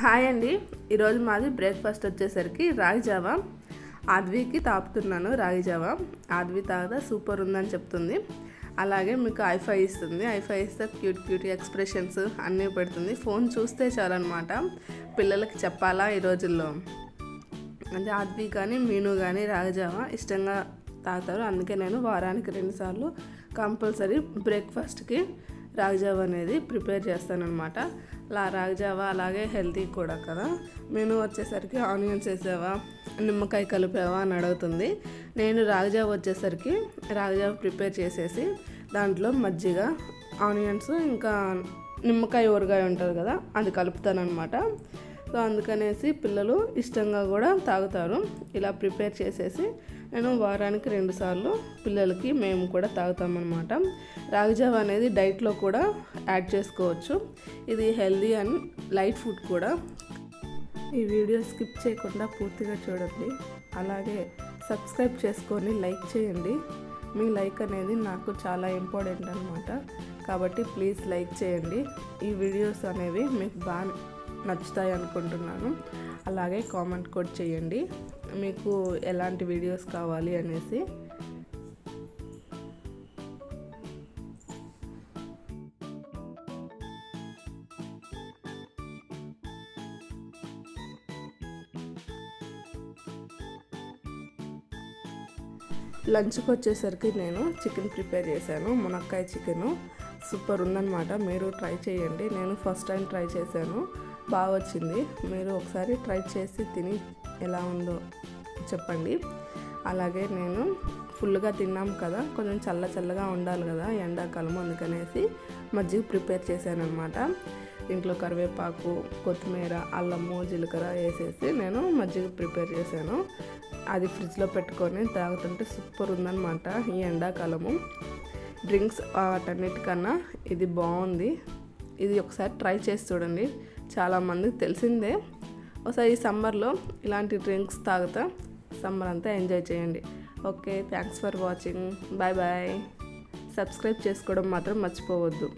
Hi అండి. ఈరోజు మాది బ్రేక్ఫాస్ట్ వచ్చేసరికి రాగి జావా. ఆద్వికి తాపుతున్నాను రాగి జావా. ఆద్వి తాగదా సూపర్ ఉందని చెప్తుంది. అలాగే మీకు ఐఫై ఇస్తుంది. ఐఫై ఇస్తే క్యూట్ ఎక్స్ప్రెషన్స్ అన్నీ పెడుతుంది. ఫోన్ చూస్తే చాలన్నమాట. పిల్లలకి చెప్పాలా ఈ రోజుల్లో అంటే ఆద్వి కానీ మీను కానీ రాగి జావా ఇష్టంగా తాగుతారు. అందుకే నేను వారానికి 2 సార్లు కంపల్సరీ బ్రేక్ఫాస్ట్కి రాగి జావా అనేది ప్రిపేర్ చేస్తానన్నమాట. రాగి జావా అలాగే హెల్తీ కూడా కదా. మెనూ వచ్చేసరికి ఆనియన్స్ వేసావా, నిమ్మకాయ కలిపావా అని అడుగుతుంది. నేను రాగి జావా వచ్చేసరికి రాగి జావా ప్రిపేర్ చేసేసి దాంట్లో మజ్జిగ, ఆనియన్స్ ఇంకా నిమ్మకాయ ఊరగాయ ఉంటుంది కదా అది కలుపుతానమాట. సో అందుకనేసి పిల్లలు ఇష్టంగా కూడా తాగుతారు. ఇలా ప్రిపేర్ చేసేసి నేను వారానికి 2 సార్లు పిల్లలకి మేము కూడా తాగుతామన్నమాట. రాగి జావా అనేది డైట్లో కూడా యాడ్ చేసుకోవచ్చు. ఇది హెల్దీ అండ్ లైట్ ఫుడ్ కూడా. ఈ వీడియో స్కిప్ చేయకుండా పూర్తిగా చూడండి. అలాగే సబ్స్క్రైబ్ చేసుకొని లైక్ చేయండి. మీ లైక్ అనేది నాకు చాలా ఇంపార్టెంట్ అనమాట. కాబట్టి ప్లీజ్ లైక్ చేయండి. ఈ వీడియోస్ అనేవి మీకు బాగా నచ్చుతాయి అనుకుంటున్నాను. అలాగే కామెంట్ కూడా చేయండి మీకు ఎలాంటి వీడియోస్ కావాలి అనేసి. లంచ్కి వచ్చేసరికి నేను చికెన్ ప్రిపేర్ చేశాను. మునక్కాయ చికెను సూపర్ ఉందన్నమాట. మీరు ట్రై చేయండి. నేను ఫస్ట్ టైం ట్రై చేశాను, బాగా వచ్చింది. మీరు ఒకసారి ట్రై చేసి తిని ఎలా ఉందో చెప్పండి. అలాగే నేను ఫుల్గా తిన్నాం కదా, కొంచెం చల్లగా ఉండాలి కదా ఎండాకాలం, అందుకనేసి మజ్జిగ ప్రిపేర్ చేశాను అనమాట. ఇంట్లో కరివేపాకు, కొత్తిమీర, అల్లము, జీలకర్ర వేసేసి నేను మజ్జిగ ప్రిపేర్ చేశాను. అది ఫ్రిడ్జ్లో పెట్టుకొని తాగుతుంటే సూపర్ ఉందన్నమాట. ఈ ఎండాకాలము డ్రింక్స్ వాటన్నిటికన్నా ఇది బాగుంది. ఇది ఒకసారి ట్రై చేసి చూడండి. చాలామందికి తెలిసిందే. ఒకసారి ఈ సమ్మర్లో ఇలాంటి డ్రింక్స్ తాగుతా సమ్మర్ అంతా ఎంజాయ్ చేయండి. Okay, thanks for watching. Bye. Subscribe చేసుకోవడం మాత్రం మర్చిపోవద్దు.